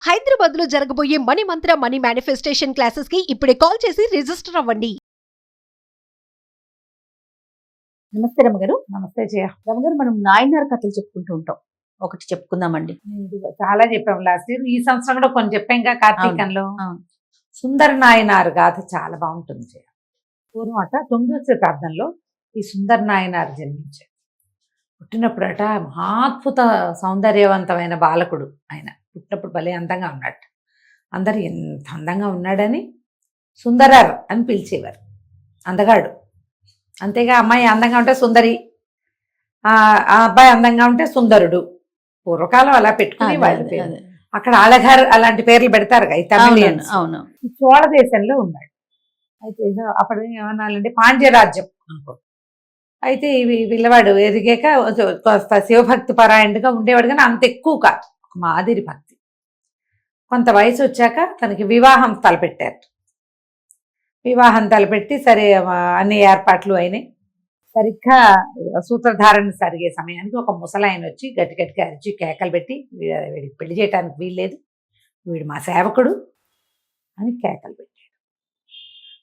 హైదరాబాద్ లో జరగబోయే మనీ మంత్ర money manifestation classes కి ఇప్పుడే కాల్ చేసి రిజిస్టర్ అవ్వండి. నమస్తే రమగారు. నమస్తే జయ. రమగారు, మనం నాయనార్ కథలు చెప్పుకుంటూ ఉంటాం. ఒకటి చెప్పుకుందామండి. చాలా చెప్పాం లాస్ట్ ఇయర్. ఈ సంవత్సరం కూడా కొన్ని చెప్పాంగా కార్తీకంలో. అవును. సుందర నాయనారు గాథ చాలా బాగుంటుంది జయ. పూర్వం అట 9వ శతాబ్దంలో ఈ సుందర నాయనారు జన్మించాడు. పుట్టినప్పుడట మహాద్భుత సౌందర్యవంతమైన బాలకుడు. ఆయన పుట్టినప్పుడు భలే అందంగా ఉన్నాడు. అందరు ఎంత అందంగా ఉన్నాడని సుందరర్ అని పిలిచేవారు. అందగాడు. అంతేగా అమ్మాయి అందంగా ఉంటే సుందరి, ఆ అబ్బాయి అందంగా ఉంటే సుందరుడు. పూర్వకాలం అలా పెట్టుకుని వాళ్ళ పేరు. అక్కడ అలఘర్ అలాంటి పేర్లు పెడతారు ఈ తమిళియన్స్. అవును. ఈ చోళ దేశంలో ఉన్నాడు. అయితే అప్పుడు ఏమన్నాలంటే పాండ్యరాజ్యం అనుకో. అయితే పిల్లవాడు ఎదిగాక కాస్త శివభక్తి పరాయణుడిగా ఉండేవాడు, కానీ అంత ఎక్కువ కాదు, ఒక మాదిరి భక్తి. కొంత వయసు వచ్చాక తనకి వివాహం తలపెట్టారు. వివాహం తలపెట్టి సరే అన్ని ఏర్పాట్లు అయినాయి. సరిగ్గా సూత్రధారణ జరిగే సమయానికి ఒక ముసలాయన వచ్చి గట్టి గట్టిగా అరిచి కేకలు పెట్టి, వీడికి పెళ్లి చేయడానికి వీల్లేదు, వీడు మా సేవకుడు అని కేకలు పెట్టాడు.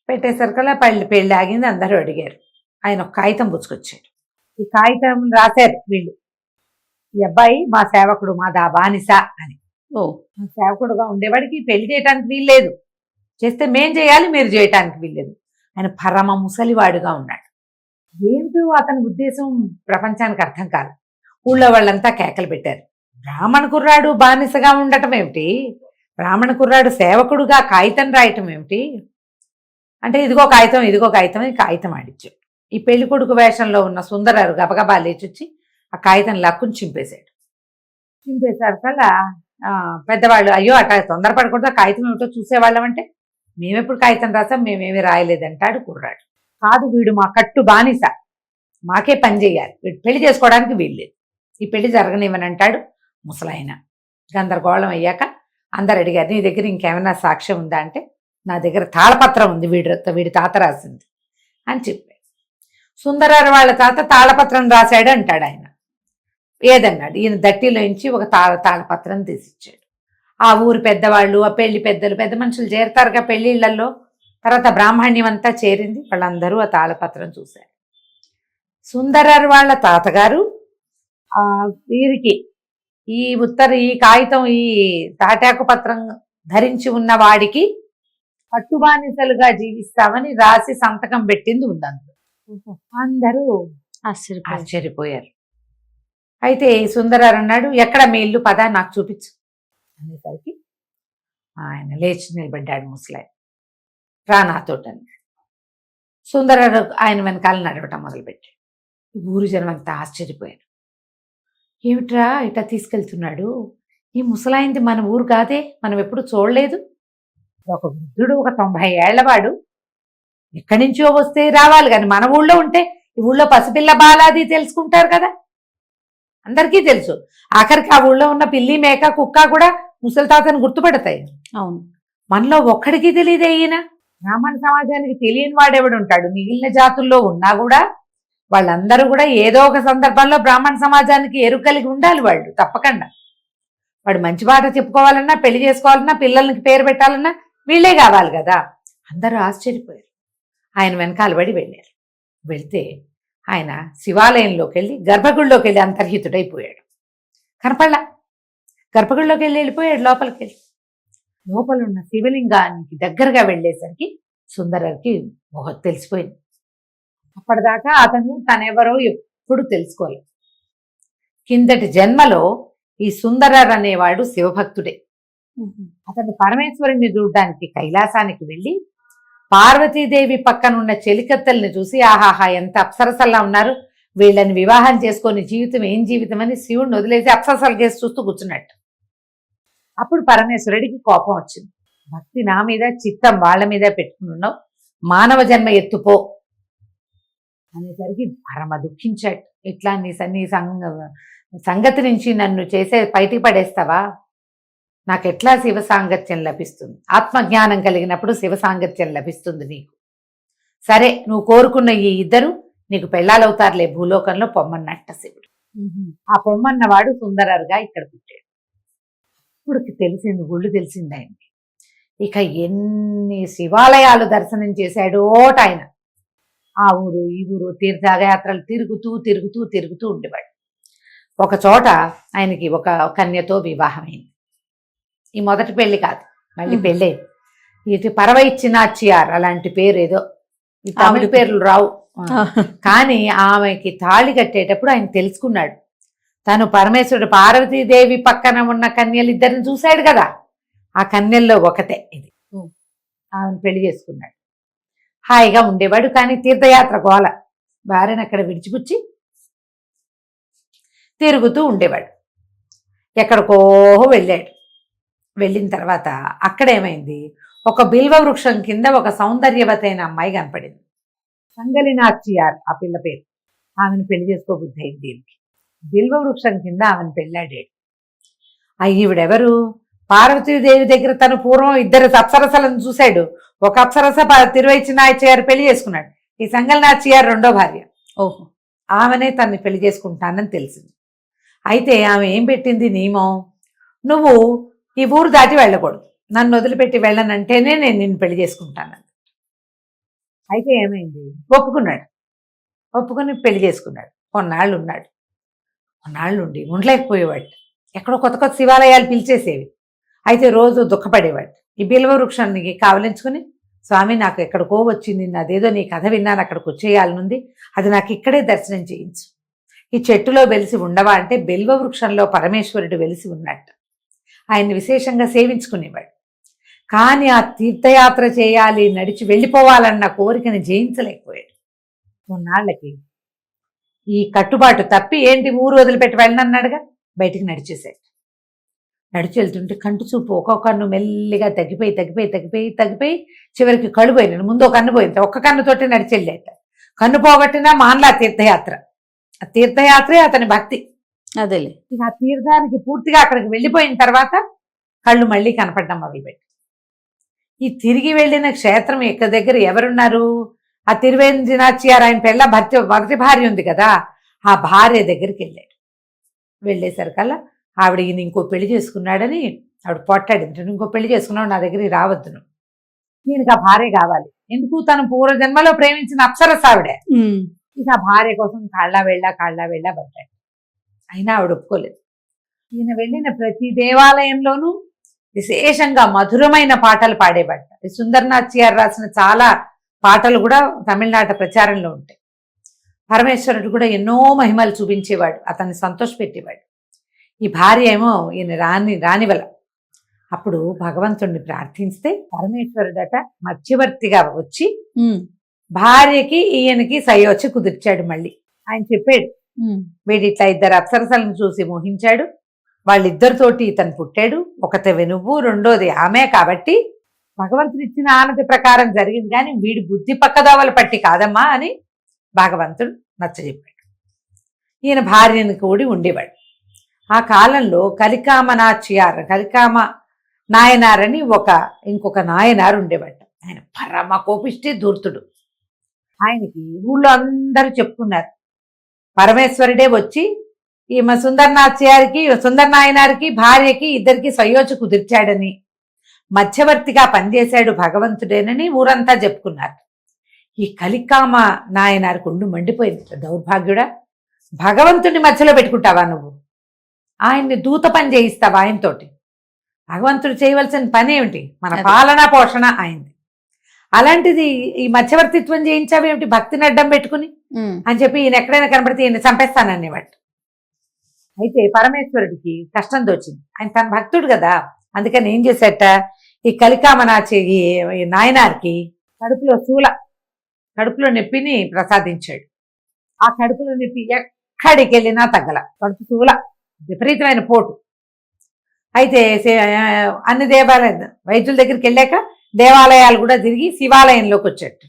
పెట్టేసరికల్లా పెళ్ళి ఆగింది. అందరూ అడిగారు. ఆయన ఒక కాగితం పుచ్చుకొచ్చాడు. ఈ కాగితం రాశారు వీళ్ళు, ఈ అబ్బాయి మా సేవకుడు, మా బానిస అని. మా సేవకుడుగా ఉండేవాడికి పెళ్లి చేయటానికి వీల్లేదు, చేస్తే మేం చేయాలి, మీరు చేయటానికి వీల్లేదు. ఆయన పరమ ముసలివాడుగా ఉన్నాడు. ఏమిటో అతని ఉద్దేశం ప్రపంచానికి అర్థం కాదు. ఊళ్ళో వాళ్ళంతా కేకలు పెట్టారు. బ్రాహ్మణ కుర్రాడు బానిసగా ఉండటం ఏమిటి, బ్రాహ్మణ కుర్రాడు సేవకుడుగా కాగితం రాయటం ఏమిటి అంటే, ఇదిగో కాగితం, ఇదిగో కాగితం అని కాగితం ఆడిచ్చాడు. ఈ పెళ్లి కొడుకు వేషంలో ఉన్న సుందరారు గబగబా లేచొచ్చి ఆ కాగితం లక్కుని చింపేశాడు. చింపేసరికల్లా పెద్దవాళ్ళు, అయ్యో అట్లా తొందరపడకూడదు, ఆ కాగితం ఏమిటో చూసేవాళ్ళం అంటే, మేమెప్పుడు కాగితం రాసాం, మేమేమి రాయలేదంటాడు కుర్రాడు. కాదు, వీడు మా కట్టు బానిస, మాకే పని చేయాలి, వీడు పెళ్లి చేసుకోవడానికి వీల్లేదు, ఈ పెళ్లి జరగనివ్వనంటాడు ముసలాయన. గందరగోళం అందరు అడిగారు, నీ దగ్గర ఇంకేమైనా సాక్ష్యం ఉందా అంటే, నా దగ్గర తాళపత్రం ఉంది, వీడి తాత రాసింది అని చెప్పాడు. సుందరారు వాళ్ళ తాత తాళపత్రం రాశాడు అంటాడు ఆయన. ఏదన్నాడు ఈయన దట్టిలోంచి ఒక తాళపత్రం తీసిచ్చాడు. ఆ ఊరు పెద్దవాళ్ళు, ఆ పెళ్లి పెద్దలు, పెద్ద మనుషులు చేరతారుగా పెళ్లిళ్లలో, తర్వాత బ్రాహ్మణ్యం అంతా చేరింది. వాళ్ళందరూ ఆ తాళపత్రం చూశారు. సుందరారు వాళ్ళ తాతగారు వీరికి ఈ కాగితం, ఈ తాటాకు పత్రం ధరించి ఉన్న వాడికి పట్టుబానిసలుగా జీవిస్తామని రాసి సంతకం పెట్టింది ఉందంత. అందరూ ఆశ్చర్యపోయారు. అయితే సుందరారు అన్నాడు, ఎక్కడ మీ ఇల్లు, పదా నాకు చూపించు అనేసరికి ఆయన లేచి నిలబడ్డాడు. ముసలాయన, రా నాతోటి అన్నాడు. సుందరారు ఆయన వెనకాల నడవటం మొదలుపెట్టాడు. ఊరు జనం అంతా ఆశ్చర్యపోయారు. ఏమిట్రా ఇట్లా తీసుకెళ్తున్నాడు, ఈ ముసలాయింది మన ఊరు కాదే, మనం ఎప్పుడు చూడలేదు. ఒక వృద్ధుడు, ఒక 90 ఏళ్లవాడు, ఎక్కడి నుంచో వస్తే రావాలి, కానీ మన ఊళ్ళో ఉంటే ఈ ఊళ్ళో పసిపిల్ల బాలాది తెలుసుకుంటారు కదా, అందరికీ తెలుసు. ఆఖరికి ఆ ఊళ్ళో ఉన్న పిల్లి, మేక, కుక్క కూడా ముసలి తాతను గుర్తుపడతాయి. అవును, మనలో ఒక్కడికి తెలియదే ఈయన. బ్రాహ్మణ సమాజానికి తెలియని వాడెవడు ఉంటాడు? మిగిలిన జాతుల్లో ఉన్నా కూడా వాళ్ళందరూ కూడా ఏదో ఒక సందర్భంలో బ్రాహ్మణ సమాజానికి ఎరుక కలిగి ఉండాలి వాళ్ళు, తప్పకుండా. వాడు మంచి మాట చెప్పుకోవాలన్నా, పెళ్లి చేసుకోవాలన్నా, పిల్లలకి పేరు పెట్టాలన్నా వీళ్ళే కావాలి కదా. అందరూ ఆశ్చర్యపోయారు. ఆయన వెనకాల పడి వెళ్ళారు. వెళ్తే ఆయన శివాలయంలోకి వెళ్ళి, గర్భగుడిలోకి వెళ్ళి అంతర్హితుడైపోయాడు. కనపడలా. గర్భగుడిలోకి వెళ్ళిపోయాడు లోపలికి వెళ్ళి. లోపల ఉన్న శివలింగానికి దగ్గరగా వెళ్ళేసరికి సుందరకి తెలిసిపోయింది. అప్పటిదాకా అతను తనెవరో ఎప్పుడు తెలుసుకోలేదు. కిందటి జన్మలో ఈ సుందరర్ అనేవాడు శివభక్తుడే. అతను పరమేశ్వరుని చూడడానికి కైలాసానికి వెళ్ళి పార్వతీదేవి పక్కనున్న చెలికత్తల్ని చూసి, ఆహాహా ఎంత అప్సరసల్లా ఉన్నారు, వీళ్ళని వివాహం చేసుకొని జీవితం ఏం జీవితం అని శివుడిని వదిలేసి అప్సరసలు చేసి చూస్తూ కూర్చున్నట్టు. అప్పుడు పరమేశ్వరుడికి కోపం వచ్చింది. భక్తి నా మీద, చిత్తం వాళ్ళ మీద పెట్టుకుని ఉన్నావు, మానవ జన్మ ఎత్తుపో అనేసరికి పరమ దుఃఖించాడు. ఇట్లా నీ సంగతి నుంచి నన్ను బయటికి పడేస్తావా, నాకెట్లా శివ సాంగత్యం లభిస్తుంది? ఆత్మజ్ఞానం కలిగినప్పుడు శివ సాంగత్యం లభిస్తుంది నీకు. సరే, నువ్వు కోరుకున్న ఈ ఇద్దరు నీకు పెళ్ళాలవుతారులే భూలోకంలో పొమ్మన్నట్ట శివుడు. ఆ పొమ్మన్నవాడు సుందరరుగా ఇక్కడ పుట్టాడు. అప్పుడు తెలిసింది, గుళ్ళు తెలిసింది ఆయనకి. ఇక ఎన్ని శివాలయాలు దర్శనం చేశాడో ఆయన. ఆ ఊరు ఈ ఊరు తీర్థయాత్రలు తిరుగుతూ తిరుగుతూ తిరుగుతూ ఉండేవాడు. ఒక చోట ఆయనకి ఒక కన్యతో వివాహమైంది. ఈ మొదటి పెళ్లి కాదు, మళ్ళీ పెళ్ళే. ఇది పరవైచ్చినాచియార్ అలాంటి పేరు ఏదో, ఈ తమిళ పేర్లు రావు. కానీ ఆమెకి తాళి కట్టేటప్పుడు ఆయన తెలుసుకున్నాడు, తను పరమేశ్వరుడు పార్వతీదేవి పక్కన ఉన్న కన్యలు ఇద్దరిని చూశాడు కదా, ఆ కన్యల్లో ఒకతే ఇది. ఆమెను పెళ్లి చేసుకున్నాడు. హాయిగా ఉండేవాడు. కానీ తీర్థయాత్ర గోల, భార్యను అక్కడ విడిచిపుచ్చి తిరుగుతూ ఉండేవాడు. ఎక్కడికో వెళ్ళాడు. వెళ్ళిన తర్వాత అక్కడేమైంది, ఒక బిల్వ వృక్షం కింద ఒక సౌందర్యవతైన అమ్మాయి కనపడింది. సంగలినాచియార్ ఆ పిల్ల పేరు. ఆమెను పెళ్లి చేసుకోబుద్ధి అయింది దీనికి. బిల్వ వృక్షం కింద ఆమెను పెళ్ళాడాడు. ఈవిడెవరు, పార్వతీదేవి దగ్గర తను పూర్వం ఇద్దరు అప్సరసలను చూశాడు. ఒక అప్సరస తిరువైచినాచియార్ పెళ్లి చేసుకున్నాడు. ఈ సంగలినాచియార్ రెండో భార్య. ఓహో. ఆమెనే తన్ని పెళ్లి చేసుకుంటానని తెలిసింది. అయితే ఆమె ఏం పెట్టింది నియమం, నువ్వు ఈ ఊరు దాటి వెళ్ళకూడదు, నన్ను వదిలిపెట్టి వెళ్ళనంటేనే నేను నిన్ను పెళ్లి చేసుకుంటానని. అయితే ఏమైంది, ఒప్పుకున్నాడు. ఒప్పుకుని పెళ్లి చేసుకున్నాడు. కొన్నాళ్ళు ఉన్నాడు. కొన్నాళ్ళు ఉండి ఉండలేకపోయేవాడు. ఎక్కడో కొత్త కొత్త శివాలయాలు పిలిచేసేవి. అయితే రోజు దుఃఖపడేవాడు. ఈ బిల్వ వృక్షానికి కావలించుకుని, స్వామి నాకు ఎక్కడికో వచ్చింది, అదేదో నీ కథ విన్నాను, అక్కడికి వచ్చేయాలనుంది, అది నాకు ఇక్కడే దర్శనం చేయించు. ఈ చెట్టులో వెలిసి ఉండవా అంటే బిల్వ వృక్షంలో పరమేశ్వరుడు వెలిసి ఉన్నట్టు. ఆయన్ని విశేషంగా సేవించుకునేవాడు. కానీ ఆ తీర్థయాత్ర చేయాలి, నడిచి వెళ్ళిపోవాలన్న కోరికని జయించలేకపోయాడు. కొన్నాళ్ళకి ఈ కట్టుబాటు తప్పి, ఏంటి ఊరు వదిలిపెట్టి వెళ్ళనన్నాడుగా, బయటికి నడిచేశాడు. నడిచి వెళ్తుంటే కంటి చూపు ఒక్కొక్క కన్ను మెల్లిగా తగ్గిపోయి తగ్గిపోయి తగ్గిపోయి తగ్గిపోయి చివరికి కళ్ళు పోయినాడు. ముందు ఒక కన్ను పోయింది, ఒక్క కన్నుతోటి నడిచి వెళ్ళాట. కన్ను పోగొట్టినా మానలా తీర్థయాత్ర. ఆ తీర్థయాత్రే అతని భక్తి. అదేలే. ఇక ఆ తీర్థానికి పూర్తిగా అక్కడికి వెళ్ళిపోయిన తర్వాత కళ్ళు మళ్ళీ కనపడడం మొదలుపెట్టి, ఈ తిరిగి వెళ్ళిన క్షేత్రం ఇక్కడ దగ్గర ఎవరున్నారు, ఆ తిరువేంద్రనాథ్యార్ ఆయన పెళ్ళ మొదటి భార్య ఉంది కదా, ఆ భార్య దగ్గరికి వెళ్ళాడు. వెళ్ళేసరికల్లా ఆవిడ ఈయన ఇంకో పెళ్లి చేసుకున్నాడని ఆవిడ పొట్టాడింది. ఇంకో పెళ్లి చేసుకున్నాడు, నా దగ్గరికి రావద్దును, ఈయనకి ఆ భార్య కావాలి. ఎందుకు, తను పూర్వజన్మలో ప్రేమించిన అప్సరస ఆవిడే. ఇక ఆ భార్య కోసం కాళ్ళ వెళ్ళా పడ్డాడు. అయినా ఆవిడ ఒప్పుకోలేదు. ఈయన వెళ్ళిన ప్రతి దేవాలయంలోనూ విశేషంగా మధురమైన పాటలు పాడేవాడు. సుందరనాథ్యార్ రాసిన చాలా పాటలు కూడా తమిళనాట ప్రచారంలో ఉంటాయి. పరమేశ్వరుడు కూడా ఎన్నో మహిమలు చూపించేవాడు, అతన్ని సంతోషపెట్టేవాడు. ఈ భార్య ఏమో ఈయన రానివల. అప్పుడు భగవంతుడిని ప్రార్థిస్తే పరమేశ్వరుడట మధ్యవర్తిగా వచ్చి భార్యకి ఈయనకి సయోచి కుదిర్చాడు. మళ్ళీ ఆయన చెప్పాడు, వీడి ఇట్లా ఇద్దరు అప్సరసలను చూసి మోహించాడు, వాళ్ళిద్దరితోటి ఇతను పుట్టాడు, ఒకతవి నువ్వు, రెండోది ఆమె, కాబట్టి భగవంతుడు ఇచ్చిన ఆనతి ప్రకారం జరిగింది, కానీ వీడి బుద్ధి పక్కదోవల పట్టి కాదమ్మా అని భగవంతుడు నచ్చజెప్పాడు. ఈయన భార్యను కూడి ఉండేవాడు. ఆ కాలంలో కలికామ నాయనార్ అని ఇంకొక నాయనారు ఉండేవాడు. ఆయన పరమ కోపిష్టి ధూర్తుడు. ఆయనకి ఊళ్ళో అందరూ చెప్పుకున్నారు, పరమేశ్వరుడే వచ్చి ఈమె సుందరనాయనారికి భార్యకి ఇద్దరికి సయోచి కుదిర్చాడని, మధ్యవర్తిగా పనిచేశాడు భగవంతుడేనని ఊరంతా చెప్పుకున్నారు. ఈ కలికామ నాయనారికి ఒళ్ళు మండిపోయింది. దౌర్భాగ్యుడా, భగవంతుడిని మధ్యలో పెట్టుకుంటావా నువ్వు, ఆయన్ని దూత పని చేయిస్తావా ఆయనతోటి, భగవంతుడు చేయవలసిన పని ఏమిటి, మన పాలనా పోషణ ఆయనది, అలాంటిది ఈ మధ్యవర్తిత్వం చేయించావేమిటి భక్తిని అడ్డం పెట్టుకుని అని చెప్పి ఈయన ఎక్కడైనా కనబడితే ఈయన చంపేస్తాననేవాడు. అయితే పరమేశ్వరుడికి కష్టం తోచింది, ఆయన తన భక్తుడు కదా, అందుకని ఏం చేశాట, ఈ కలికామనాచి ఈ నాయనారికి కడుపులో నొప్పిని ప్రసాదించాడు. ఆ కడుపులో నొప్పి ఎక్కడికి వెళ్ళినా తగ్గల, కడుపు శూల, విపరీతమైన పోటు. అయితే అన్ని వైద్యుల దగ్గరికి వెళ్ళాక దేవాలయాలు కూడా తిరిగి శివాలయంలోకి వచ్చేట.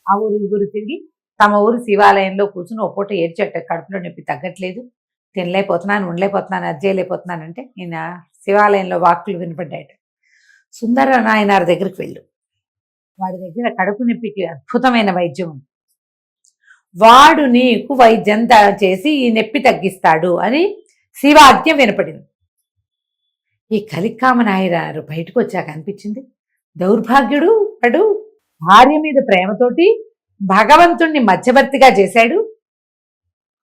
ఆ ఊరు తిరిగి తమ ఊరు శివాలయంలో కూర్చుని ఓ పూట ఏడ్చేట, కడుపులో నొప్పి తగ్గట్లేదు, తినలేకపోతున్నాను, ఉండలేకపోతున్నాను, అది చేయలేకపోతున్నానంటే ఈయన శివాలయంలో వాక్కులు వినపడ్డాయట. సుందర నాయనార్ దగ్గరికి వెళ్ళు, వాడి దగ్గర కడుపు నొప్పికి అద్భుతమైన వైద్యం ఉంది, వాడు నీకు వైద్యం చేసి ఈ నొప్పి తగ్గిస్తాడు అని శివాజ్ఞ వినపడింది. ఈ కలికామ నాయనారు బయటకు వచ్చాక అనిపించింది, దౌర్భాగ్యుడు వాడు భార్య మీద ప్రేమతోటి భగవంతుణ్ణి మధ్యవర్తిగా చేశాడు.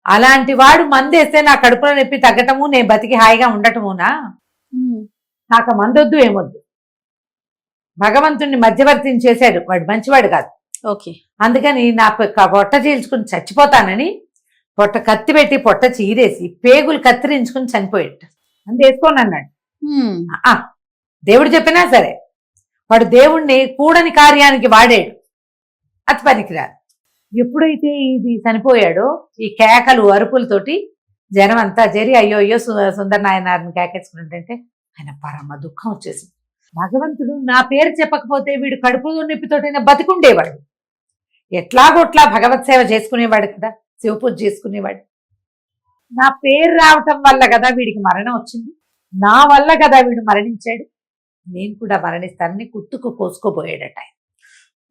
అలాంటి వాడు మందేస్తే నా కడుపులో నొప్పి తగ్గటము, నేను బతికి హాయిగా ఉండటమునా? నాకు మందొద్దు ఏమొద్దు. భగవంతుణ్ణి మధ్యవర్తిని చేశాడు, వాడు మంచివాడు కాదు. ఓకే. అందుకని నా పొట్ట చీల్చుకుని చచ్చిపోతానని పొట్ట కత్తి పెట్టి పొట్ట చీరేసి పేగులు కత్తిరించుకుని చనిపోయాడు. అందు వేసుకోని అన్నాడు. దేవుడు చెప్పినా సరే వాడు దేవుణ్ణి కూడని కార్యానికి వాడాడు, అది పనికిరాదు. ఎప్పుడైతే ఇది చనిపోయాడో ఈ కేకలు అరుపులతోటి జనం అంతా జరి అయ్యో అయ్యో సుందర నాయనారిని కేకేసుకుంటుంటే ఆయన పరమ దుఃఖం వచ్చేసింది. భగవంతుడు నా పేరు చెప్పకపోతే వీడు కడుపులో నొప్పితోటైనా బతికుండేవాడు, ఎట్లాగొట్లా భగవత్ సేవ చేసుకునేవాడు కదా, శివపూజ చేసుకునేవాడు. నా పేరు రావటం వల్ల కదా వీడికి మరణం వచ్చింది, నా వల్ల కదా వీడు మరణించాడు, నేను కూడా మరణిస్తానని కుట్టుకు కోసుకోబోయాడట.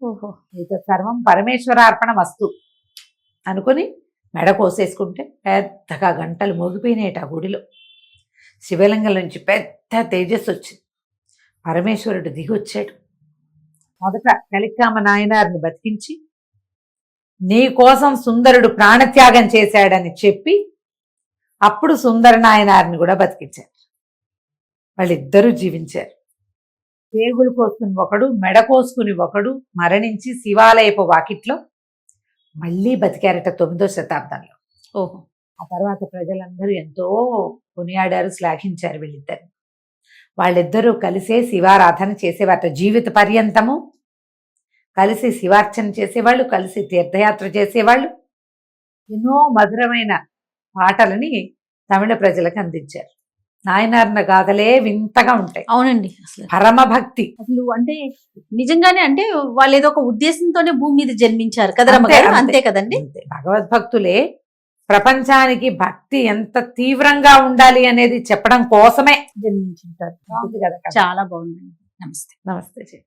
ఓహో. అయితే సర్వం పరమేశ్వరార్పణ వస్తు అనుకుని మెడ కోసేసుకుంటే పెద్దగా గంటలు మోగిపోయినాయట ఆ గుడిలో. శివలింగం నుంచి పెద్ద తేజస్సు వచ్చింది. పరమేశ్వరుడు దిగి వచ్చాడు. మొదట కలికామ నాయనారిని బతికించి నీ కోసం సుందరుడు ప్రాణత్యాగం చేశాడని చెప్పి అప్పుడు సుందర నాయనారిని కూడా బతికించారు. వాళ్ళిద్దరూ జీవించారు. పేగులు కోసుకుని ఒకడు, మెడ కోసుకుని ఒకడు మరణించి శివాలయపు వాకిట్లో మళ్ళీ బతికారట 9వ శతాబ్దంలో. ఓహో. ఆ తర్వాత ప్రజలందరూ ఎంతో కొనియాడారు, శ్లాఘించారు వీళ్ళిద్దరిని. వాళ్ళిద్దరూ కలిసే శివారాధన చేసేవారట జీవిత పర్యంతము. కలిసి శివార్చన చేసేవాళ్ళు, కలిసి తీర్థయాత్ర చేసేవాళ్ళు. ఎన్నో మధురమైన పాటలని తమిళ ప్రజలకు అందించారు. నాయనార్న గాథలే వింతగా ఉంటాయి. అవునండి. అసలు పరమభక్తి. అసలు అంటే నిజంగానే అంటే వాళ్ళు ఏదో ఒక ఉద్దేశంతోనే భూమి మీద జన్మించారు కదా అంతే, రమ్మగారు, అంతే. అంతే కదండి. అంతే. భగవద్భక్తులే ప్రపంచానికి భక్తి ఎంత తీవ్రంగా ఉండాలి అనేది చెప్పడం కోసమే జన్మించుంటారు. బాగుంది కదా కథ. చాలా బాగుందండి. నమస్తే. నమస్తే.